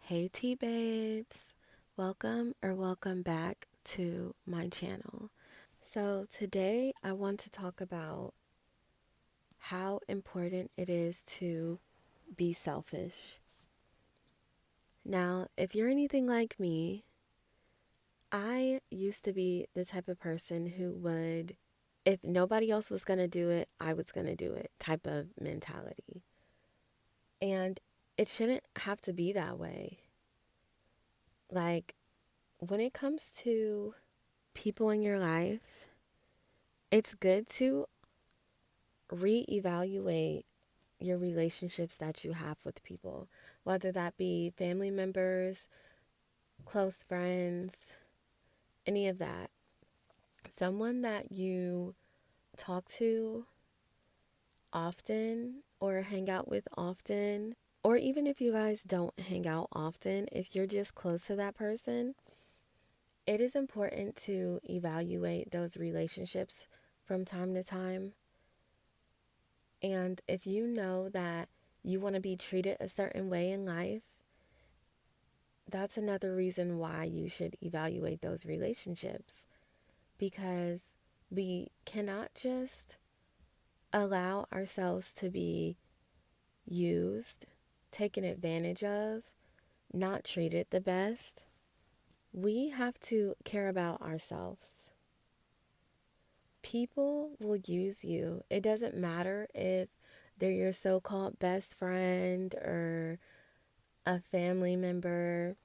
Hey T babes, welcome back to my channel. So today I want to talk about how important it is to be selfish. Now, if you're anything like me, I used to be the type of person who would, if nobody else was going to do it, I was going to do it type of mentality. And it shouldn't have to be that way. Like, when it comes to people in your life, it's good to reevaluate your relationships that you have with people, whether that be family members, close friends, any of that. Someone that you talk to often or hang out with often, or even if you guys don't hang out often, if you're just close to that person, it is important to evaluate those relationships from time to time. And if you know that you want to be treated a certain way in life, that's another reason why you should evaluate those relationships. Because we cannot just allow ourselves to be used, taken advantage of, not treated the best. We have to care about ourselves. People will use you. It doesn't matter if they're your so called best friend or a family member.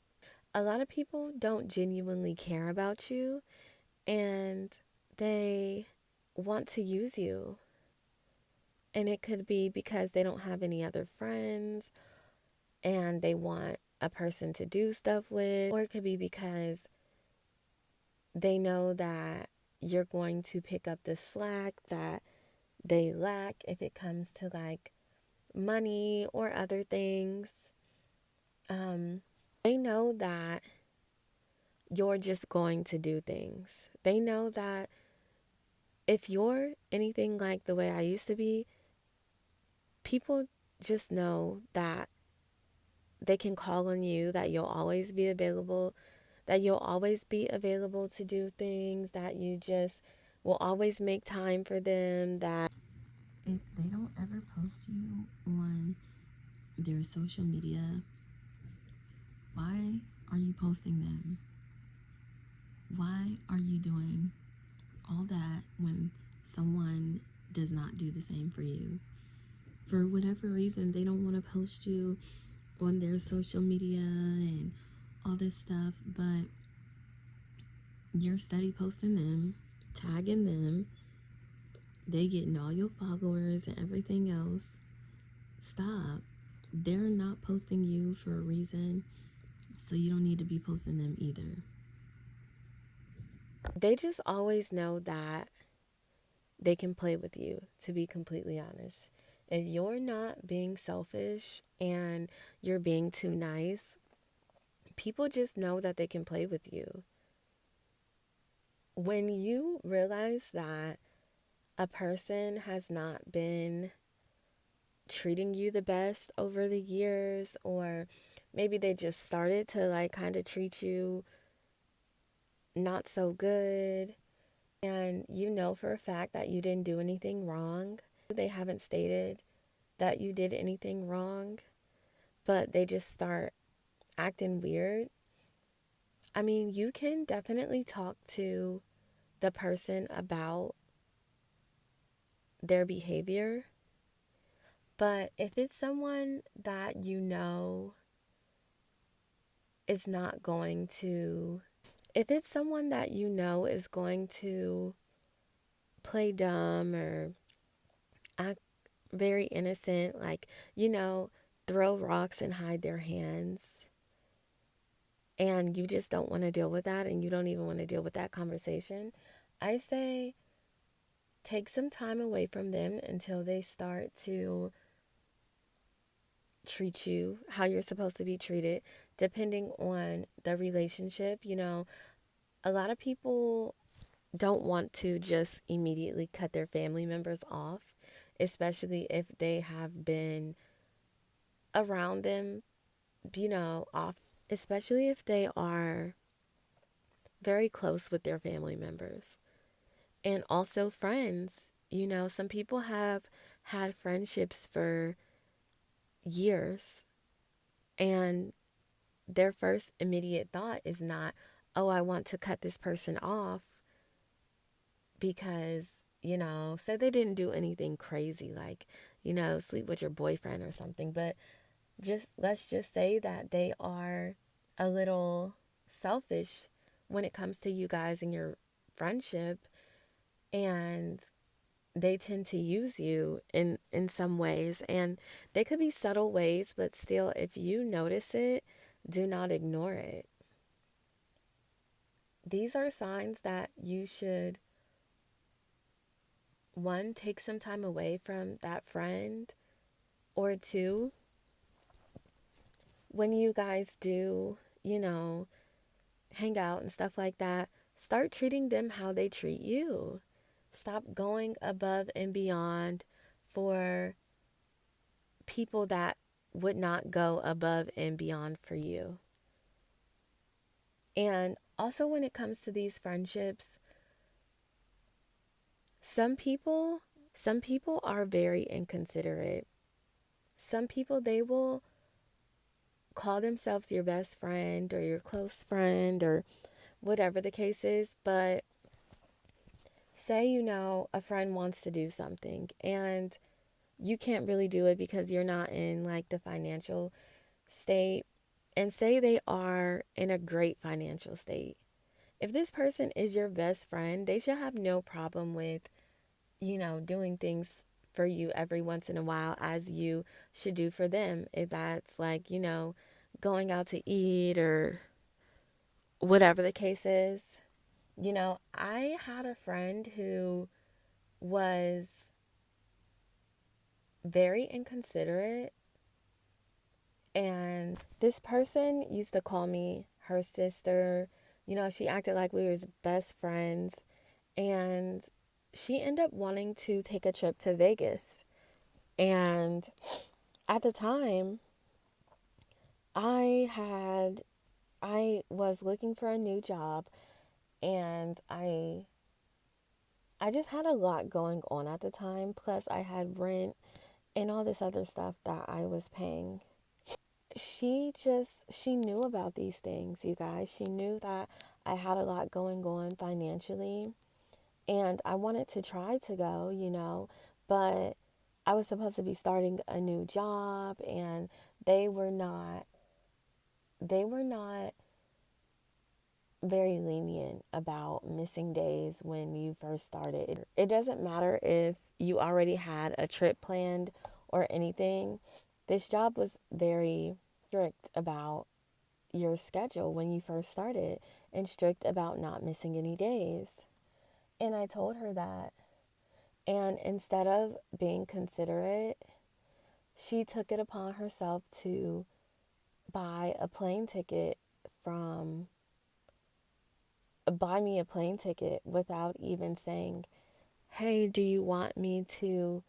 A lot of people don't genuinely care about you and they want to use you. And it could be because they don't have any other friends and they want a person to do stuff with, or it could be because they know that you're going to pick up the slack that they lack if it comes to like money or other things. They know that you're just going to do things. They know that if you're anything like the way I used to be, people just know that they can call on you, that you'll always be available, to do things, that you just will always make time for them, that if they don't ever post you on their social media, why are you posting them? Why are you doing all that when someone does not do the same for you? For whatever reason, they don't want to post you on their social media and all this stuff, but you're steady posting them, tagging them, they getting all your followers and everything else. Stop. They're not posting you for a reason, so you don't need to be posting them either. They just always know that they can play with you, to be completely honest. If you're not being selfish and you're being too nice, people just know that they can play with you. When you realize that a person has not been treating you the best over the years, or maybe they just started to like kind of treat you not so good, and you know for a fact that you didn't do anything wrong. They haven't stated that you did anything wrong, but they just start acting weird. I mean, you can definitely talk to the person about their behavior, but if it's someone that you know is not going to, if it's someone that you know is going to play dumb or act very innocent, like, throw rocks and hide their hands, and you just don't want to deal with that and you don't even want to deal with that conversation, I say take some time away from them until they start to treat you how you're supposed to be treated, depending on the relationship. A lot of people don't want to just immediately cut their family members off, especially if they have been around them off, especially if they are very close with their family members and also friends. Some people have had friendships for years, and their first immediate thought is not, oh, I want to cut this person off because, say they didn't do anything crazy like, sleep with your boyfriend or something, but let's just say that they are a little selfish when it comes to you guys and your friendship, and they tend to use you in some ways, and they could be subtle ways, but still, if you notice it, do not ignore it. These are signs that you should, one, take some time away from that friend, or two, when you guys do, hang out and stuff like that, start treating them how they treat you. Stop going above and beyond for people that would not go above and beyond for you. And also, when it comes to these friendships, some people some people are very inconsiderate. Some people, they will call themselves your best friend or your close friend or whatever the case is, but say a friend wants to do something and you can't really do it because you're not in like the financial state, and say they are in a great financial state. If this person is your best friend, they should have no problem with, doing things for you every once in a while, as you should do for them. If that's like, going out to eat or whatever the case is. I had a friend who was very inconsiderate, and this person used to call me her sister. She acted like we were best friends, and she ended up wanting to take a trip to Vegas. And at the time, I had I was looking for a new job, and I just had a lot going on at the time, plus I had rent and all this other stuff that I was paying. She knew about these things, you guys. She knew that I had a lot going on financially, and I wanted to try to go, but I was supposed to be starting a new job, and they were not they were not very lenient about missing days when you first started. It doesn't matter if you already had a trip planned or anything. This job was very strict about your schedule when you first started, and strict about not missing any days. And I told her that. And instead of being considerate, she took it upon herself to buy a plane ticket from buy me a plane ticket without even saying, hey, do you want me to,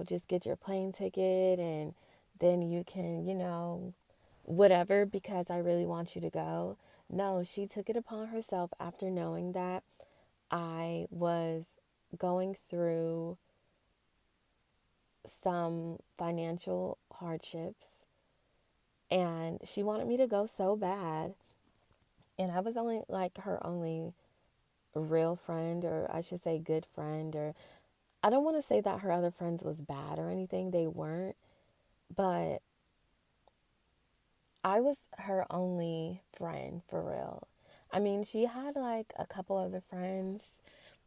just get your plane ticket and then you can, whatever, because I really want you to go. No, she took it upon herself after knowing that I was going through some financial hardships, and she wanted me to go so bad. And I was only like her only real friend, or I should say good friend, or I don't want to say that her other friends was bad or anything. They weren't, but I was her only friend for real. I mean, she had like a couple other friends,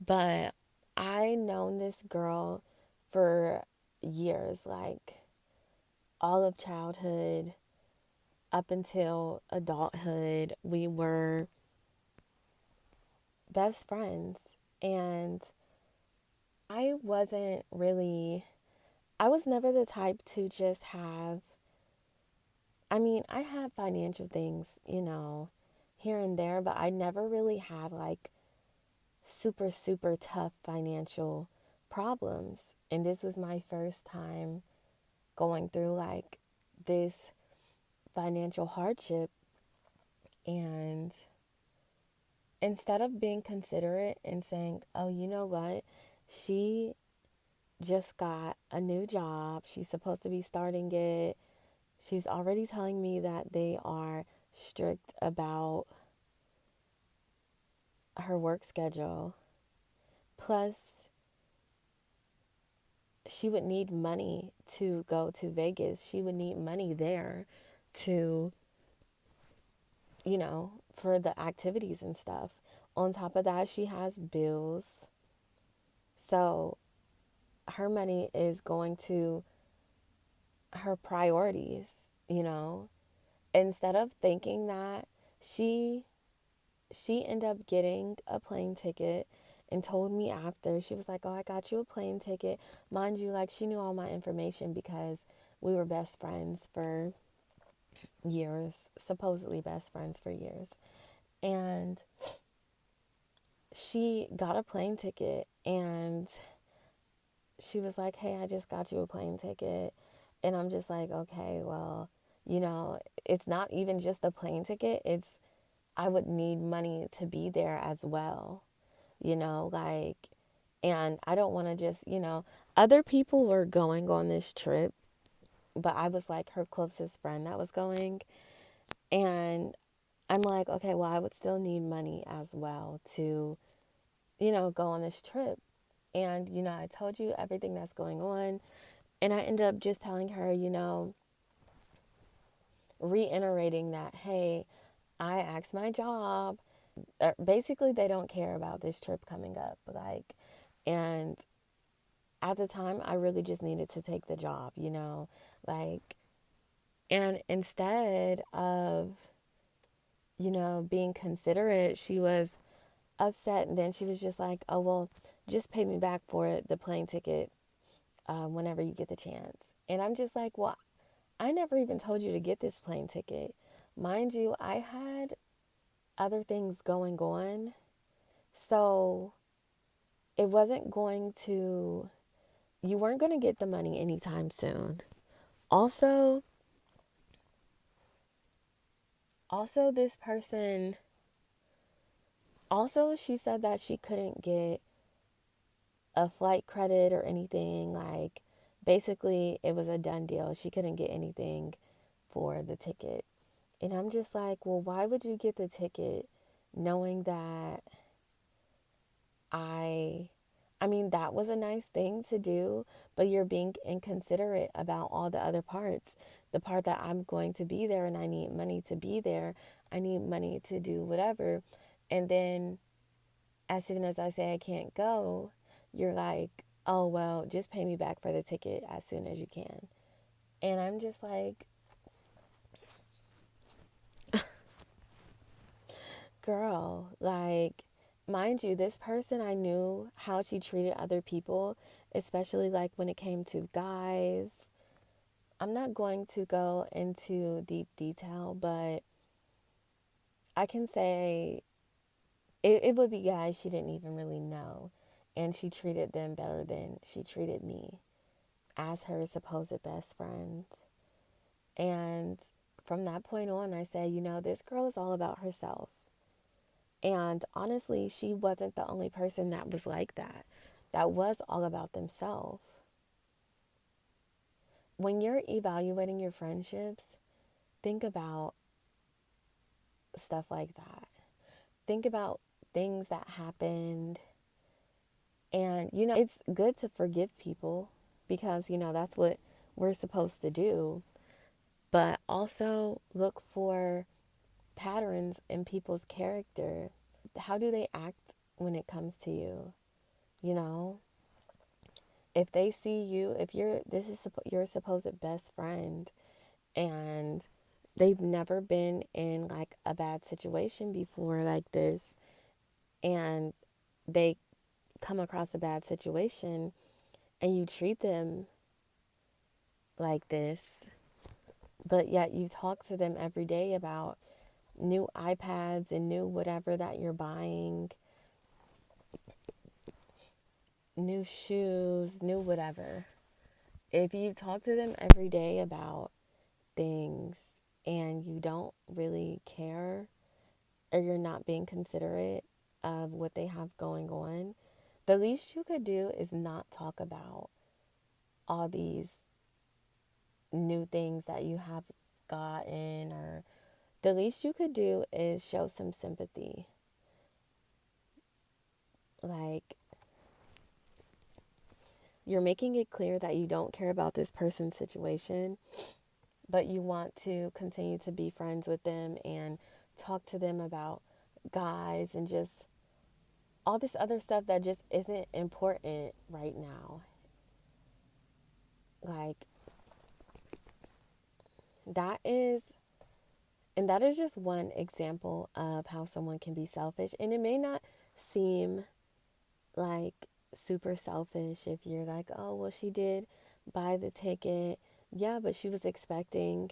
but I known this girl for years, like all of childhood up until adulthood. We were best friends, and I wasn't really I was never the type to just have, I mean, I had financial things, here and there, but I never really had like super, super tough financial problems. And this was my first time going through like this financial hardship. And instead of being considerate and saying, oh, you know what? She just got a new job. She's supposed to be starting it. She's already telling me that they are strict about her work schedule. Plus, she would need money to go to Vegas. She would need money there to, for the activities and stuff. On top of that, she has bills. So her money is going to her priorities, you know. Instead of thinking that, she she ended up getting a plane ticket and told me after. She was like, oh, I got you a plane ticket. Mind you, like, she knew all my information because we were best friends for years, supposedly best friends for years. And she got a plane ticket, and she was like, hey, I just got you a plane ticket. And I'm just like, okay, well, it's not even just a plane ticket. It's, I would need money to be there as well, like, and I don't want to just, other people were going on this trip, but I was like her closest friend that was going. And I'm like, okay, well, I would still need money as well to, go on this trip. And, I told you everything that's going on. And I ended up just telling her, reiterating that, hey, I asked my job. Basically, they don't care about this trip coming up. Like, and at the time, I really just needed to take the job, like, and instead of, being considerate, she was upset. And then she was just like, oh, well, just pay me back for the plane ticket whenever you get the chance. And I'm just like, well, I never even told you to get this plane ticket. Mind you, I had other things going on. So it wasn't going to, you weren't going to get the money anytime soon. Also, this person, also, she said that she couldn't get a flight credit or anything. Like, basically, it was a done deal. She couldn't get anything for the ticket. And I'm just like, well, why would you get the ticket knowing that I I mean, that was a nice thing to do, but you're being inconsiderate about all the other parts. The part that I'm going to be there and I need money to be there. I need money to do whatever. And then as soon as I say I can't go, you're like, oh, well, just pay me back for the ticket as soon as you can. And I'm just like, girl, like, mind you, this person, I knew how she treated other people, especially like when it came to guys. I'm not going to go into deep detail, but I can say it would be guys she didn't even really know. And she treated them better than she treated me as her supposed best friend. And from that point on, I said, this girl is all about herself. And honestly, she wasn't the only person that was like that. That was all about themselves. When you're evaluating your friendships, think about stuff like that. Think about things that happened. And, it's good to forgive people because, that's what we're supposed to do. But also look for patterns in people's character. How do they act when it comes to you? You know, if they see you, if you're, this is your supposed best friend and they've never been in like a bad situation before like this, and they come across a bad situation and you treat them like this, but yet you talk to them every day about new iPads and new whatever that you're buying, new shoes, new whatever. If you talk to them every day about things and you don't really care, or you're not being considerate of what they have going on, the least you could do is not talk about all these new things that you have gotten, or the least you could do is show some sympathy. Like, you're making it clear that you don't care about this person's situation, but you want to continue to be friends with them and talk to them about guys and just all this other stuff that just isn't important right now. Like, that is, and that is just one example of how someone can be selfish. And it may not seem like super selfish if you're like, oh, well, she did buy the ticket. Yeah, but she was expecting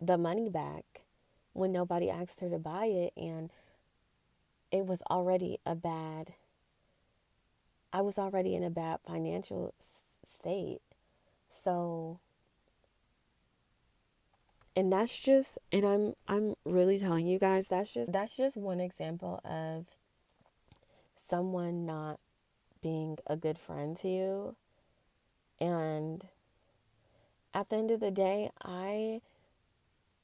the money back when nobody asked her to buy it. And it was already I was already in a bad financial state. So, and that's just, and I'm really telling you guys, that's just one example of someone not being a good friend to you. And at the end of the day, I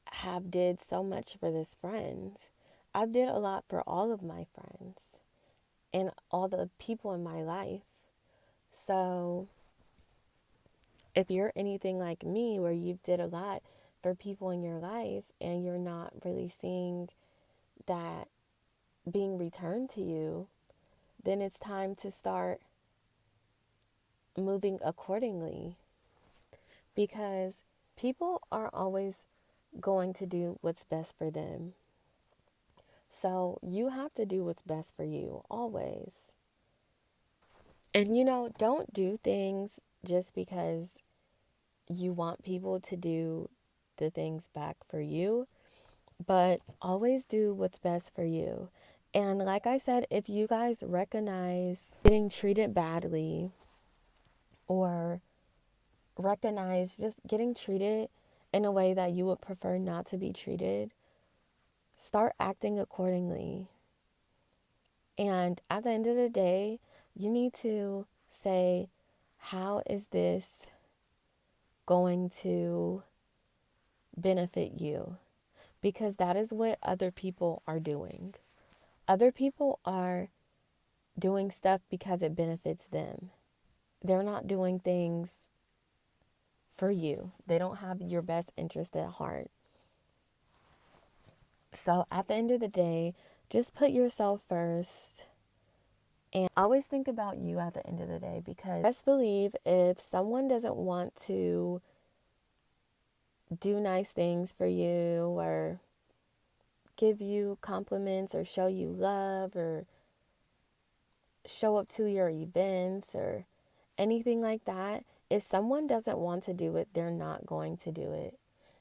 have did so much for this friend. I've did a lot for all of my friends and all the people in my life. So if you're anything like me, where you've did a lot for people in your life and you're not really seeing that being returned to you, then it's time to start moving accordingly, because people are always going to do what's best for them. So you have to do what's best for you always. And don't do things just because you want people to do the things back for you, but always do what's best for you. And like I said, if you guys recognize getting treated badly, or recognize just getting treated in a way that you would prefer not to be treated, start acting accordingly. And at the end of the day, you need to say, how is this going to benefit you? Because that is what other people are doing. Other people are doing stuff because it benefits them. They're not doing things for you. They don't have your best interest at heart. So at the end of the day, just put yourself first and always think about you at the end of the day, because best believe if someone doesn't want to do nice things for you, or give you compliments, or show you love, or show up to your events, or anything like that, if someone doesn't want to do it, they're not going to do it.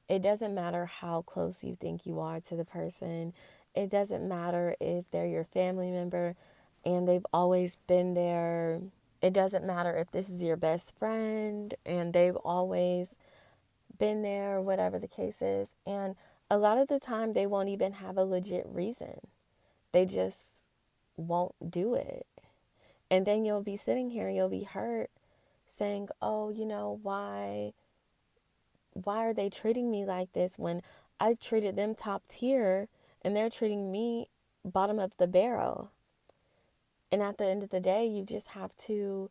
It doesn't matter how close you think you are to the person. It doesn't matter if they're your family member and they've always been there. It doesn't matter if this is your best friend and they've always been there, whatever the case is. And a lot of the time, they won't even have a legit reason. They just won't do it. And then you'll be sitting here and you'll be hurt, saying, oh, why are they treating me like this when I treated them top tier and they're treating me bottom of the barrel? And at the end of the day, you just have to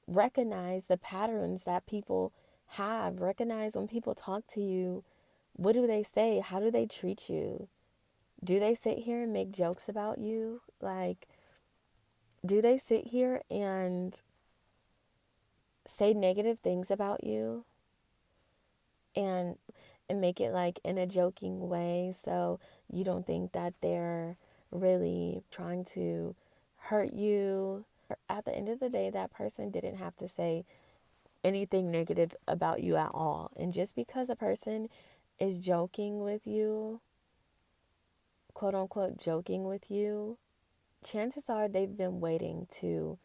recognize the patterns that people have. Recognize when people talk to you, what do they say? How do they treat you? Do they sit here and make jokes about you? Like, do they sit here and say negative things about you and make it like in a joking way, so you don't think that they're really trying to hurt you? At the end of the day, that person didn't have to say anything negative about you at all. And just because a person is joking with you, quote unquote joking with you, chances are they've been waiting to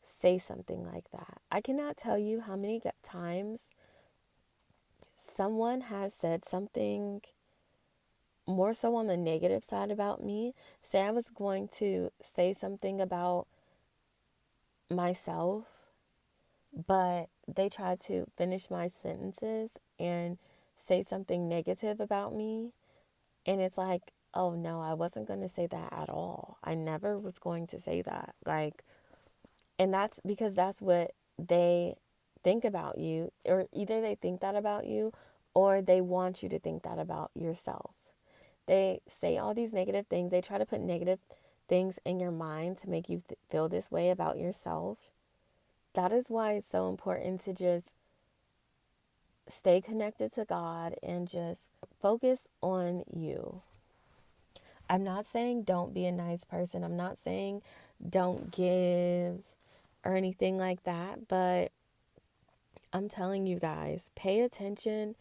say something like that. I cannot tell you how many times someone has said something more so on the negative side about me, say I was going to say something about myself, but they tried to finish my sentences and say something negative about me, and it's like, oh no, I wasn't going to say that at all. I never was going to say that. Like, and that's because that's what they think about you, or either they think that about you or they want you to think that about yourself. They say all these negative things. They try to put negative things in your mind to make you feel this way about yourself. That is why it's so important to just stay connected to God and just focus on you. I'm not saying don't be a nice person. I'm not saying don't give or anything like that, but I'm telling you guys, pay attention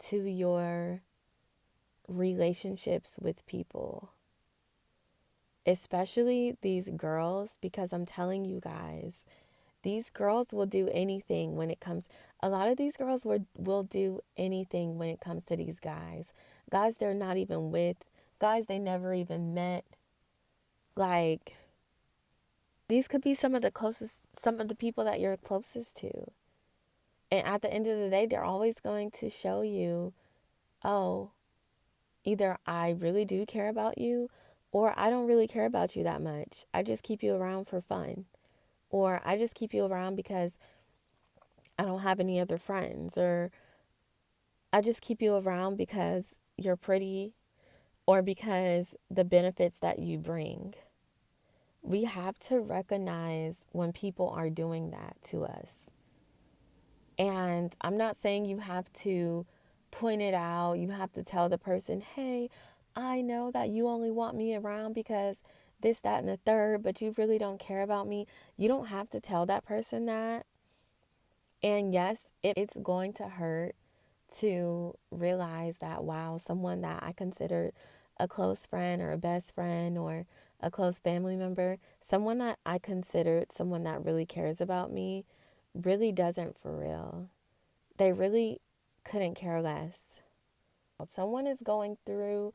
to your relationships with people, especially these girls, because I'm telling you guys, these girls will do anything when it comes. A lot of these girls will do anything when it comes to these guys. Guys they're not even with, guys they never even met. Like, these could be some of the people that you're closest to. And at the end of the day, they're always going to show you, oh, either I really do care about you, or I don't really care about you that much. I just keep you around for fun. Or I just keep you around because I don't have any other friends. Or I just keep you around because you're pretty, or because the benefits that you bring. We have to recognize when people are doing that to us. And I'm not saying you have to point it out. You have to tell the person, hey, I know that you only want me around because this, that, and the third, but you really don't care about me. You don't have to tell that person that. And yes, it's going to hurt to realize that, wow, someone that I considered a close friend or a best friend or a close family member, someone that I considered someone that really cares about me, really doesn't for real. They really couldn't care less. Someone is going through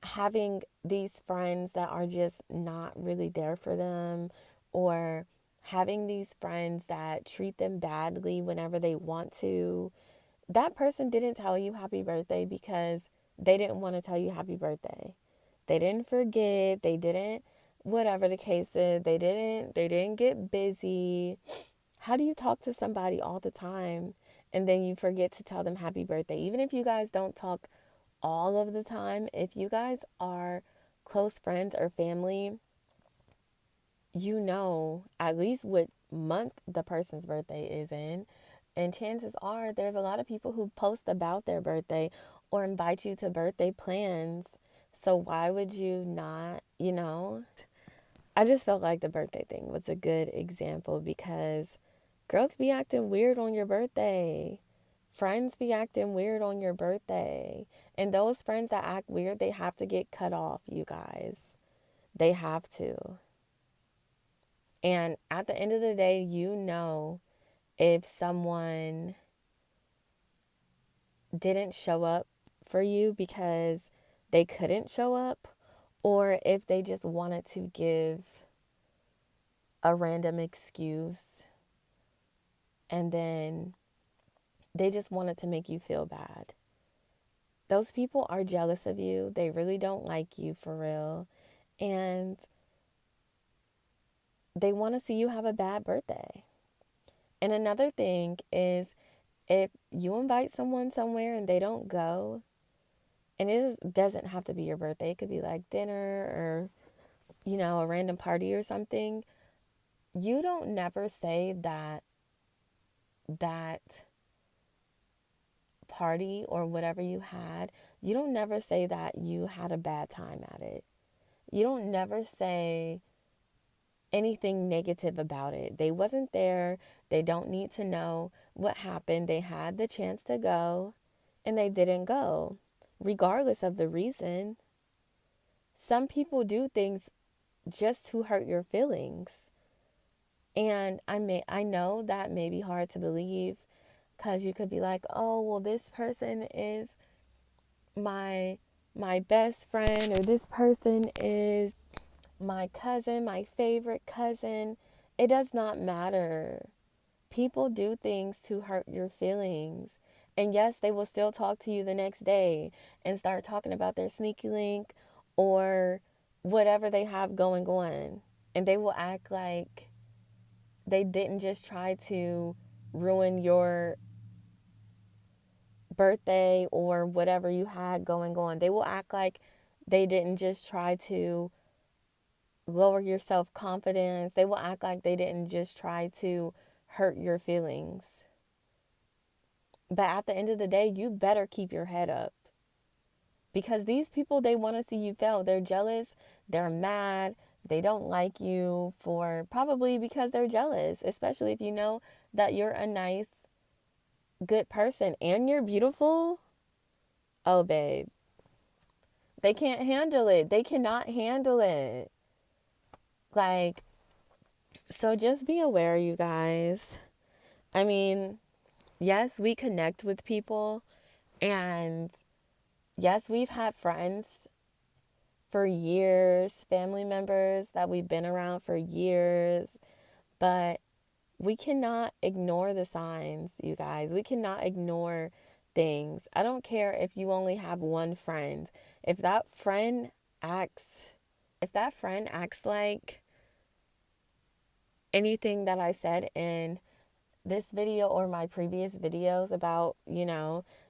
having these friends that are just not really there for them, or having these friends that treat them badly whenever they want to. That person didn't tell you happy birthday because they didn't want to tell you happy birthday. They didn't forget, they didn't, whatever the case is, they didn't get busy. How do you talk to somebody all the time and then you forget to tell them happy birthday? Even if you guys don't talk all of the time, if you guys are close friends or family, you know at least what month the person's birthday is in. And chances are there's a lot of people who post about their birthday or invite you to birthday plans. So why would you not, I just felt like the birthday thing was a good example because girls be acting weird on your birthday. Friends be acting weird on your birthday. And those friends that act weird, they have to get cut off, you guys. They have to. And at the end of the day, if someone didn't show up for you because they couldn't show up, or if they just wanted to give a random excuse and then they just wanted to make you feel bad. Those people are jealous of you. They really don't like you for real. And they want to see you have a bad birthday. And another thing is, if you invite someone somewhere and they don't go, and doesn't have to be your birthday, it could be like dinner or, a random party or something, you don't never say that party or whatever you had, you don't never say that you had a bad time at it. You don't never say anything negative about it. They wasn't there. They don't need to know what happened. They had the chance to go and they didn't go, regardless of the reason. Some people do things just to hurt your feelings. And I know that may be hard to believe Because you could be like, oh, well, this person is my my best friend, or this person is my cousin, my favorite cousin. It does not matter. People do things to hurt your feelings. And yes, they will still talk to you the next day and start talking about their sneaky link or whatever they have going on. And they will act like they didn't just try to ruin your birthday or whatever you had going on. They will act like they didn't just try to lower your self confidence. They will act like they didn't just try to hurt your feelings. But at the end of the day, you better keep your head up. Because these people, they want to see you fail. They're jealous. They're mad. They don't like you for probably because they're jealous, especially if you know that you're a nice, good person and you're beautiful. Oh, babe. They can't handle it. They cannot handle it. Like, so just be aware, you guys. I mean, yes, we connect with people, and yes, we've had friends for years, family members that we've been around for years, but we cannot ignore the signs, you guys. We cannot ignore things. I don't care if you only have one friend. If that friend acts like anything that I said in this video or my previous videos about,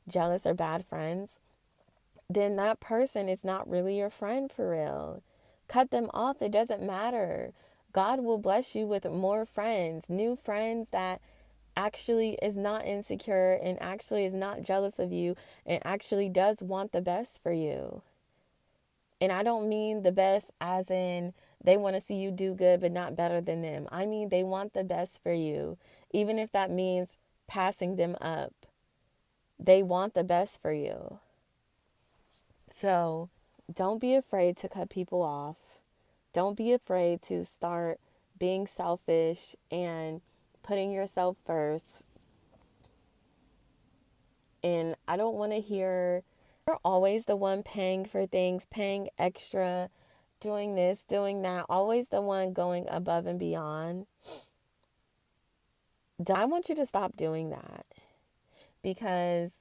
jealous or bad friends, then that person is not really your friend for real. Cut them off. It doesn't matter. God will bless you with more friends, new friends that actually is not insecure and actually is not jealous of you and actually does want the best for you. And I don't mean the best as in they want to see you do good but not better than them. I mean they want the best for you, even if that means passing them up. They want the best for you. So don't be afraid to cut people off. Don't be afraid to start being selfish and putting yourself first. And I don't want to hear you're always the one paying for things, paying extra, doing this, doing that, always the one going above and beyond. I want you to stop doing that, because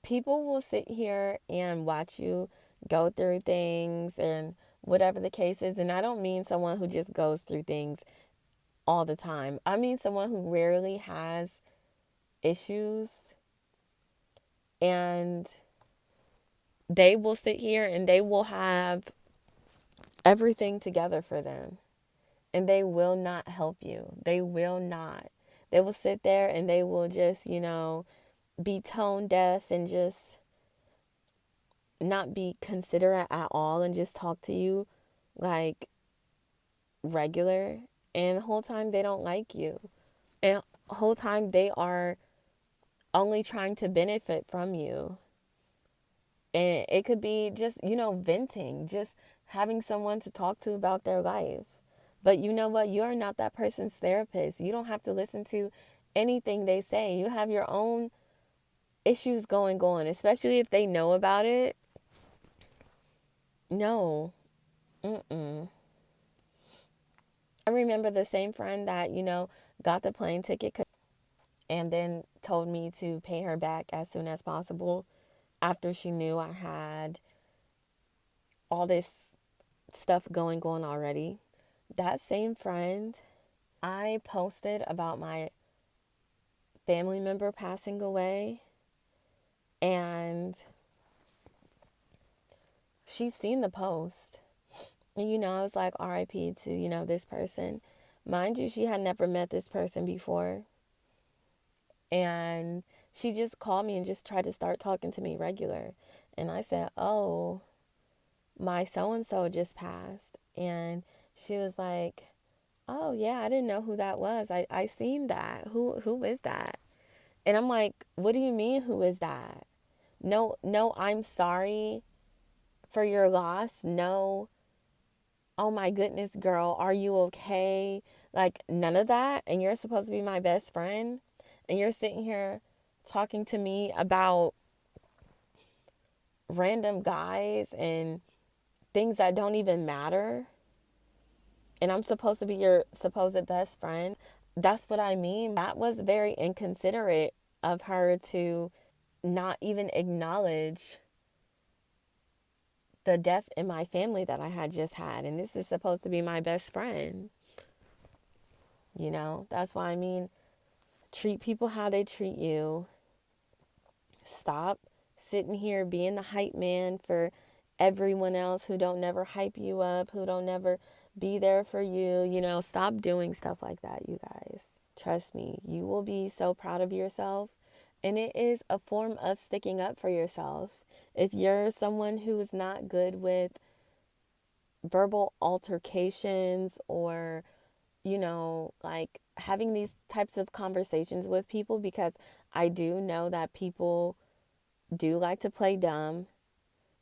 people will sit here and watch you go through things and whatever the case is. And I don't mean someone who just goes through things all the time. I mean someone who rarely has issues, and they will sit here and they will have everything together for them, and they will not help you. They will not. They will sit there and they will just, be tone deaf and just not be considerate at all and just talk to you like regular. And the whole time they don't like you. And the whole time they are only trying to benefit from you. And it could be just, venting, just having someone to talk to about their life. But you know what? You're not that person's therapist. You don't have to listen to anything they say. You have your own issues going on, especially if they know about it. No. Mm-mm. I remember the same friend that, got the plane ticket and then told me to pay her back as soon as possible after she knew I had all this stuff going on already. That same friend, I posted about my family member passing away, and she's seen the post. And, I was like, RIP to, this person. Mind you, she had never met this person before. And she just called me and just tried to start talking to me regular. And I said, oh, my so-and-so just passed. And she was like, oh, yeah, I didn't know who that was. I seen that. Who is that? And I'm like, what do you mean, who is that? No, I'm sorry for your loss. No, oh my goodness, girl, are you okay? Like, none of that. And you're supposed to be my best friend. And you're sitting here talking to me about random guys and things that don't even matter. And I'm supposed to be your supposed best friend. That's what I mean. That was very inconsiderate of her to not even acknowledge the death in my family that I had just had. And this is supposed to be my best friend. That's why I mean, treat people how they treat you. Stop sitting here being the hype man for everyone else who don't never hype you up, who don't never be there for you. Stop doing stuff like that, you guys. Trust me, you will be so proud of yourself. And it is a form of sticking up for yourself. If you're someone who is not good with verbal altercations or, like having these types of conversations with people, because I do know that people do like to play dumb.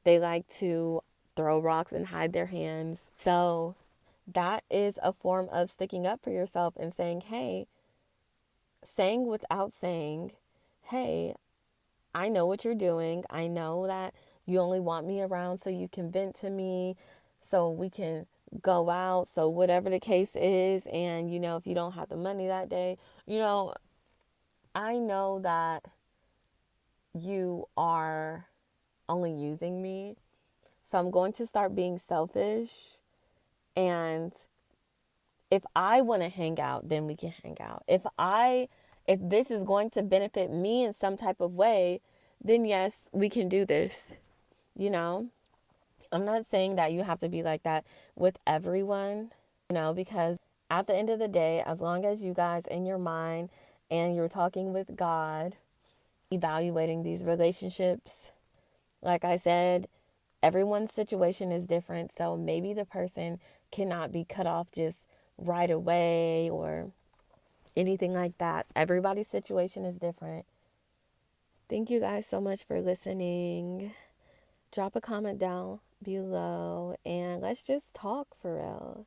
They like to throw rocks and hide their hands. So that is a form of sticking up for yourself and saying, hey, saying without saying, hey, I know what you're doing. I know that you only want me around so you can vent to me, so we can go out. So whatever the case is, and if you don't have the money that day, I know that you are only using me. So I'm going to start being selfish. And if I want to hang out, then we can hang out. If this is going to benefit me in some type of way, then yes, we can do this. I'm not saying that you have to be like that with everyone, because at the end of the day, as long as you guys in your mind and you're talking with God, evaluating these relationships, like I said, everyone's situation is different. So maybe the person cannot be cut off just right away or anything like that. Everybody's situation is different. Thank you guys so much for listening. Drop a comment down below and let's just talk for real.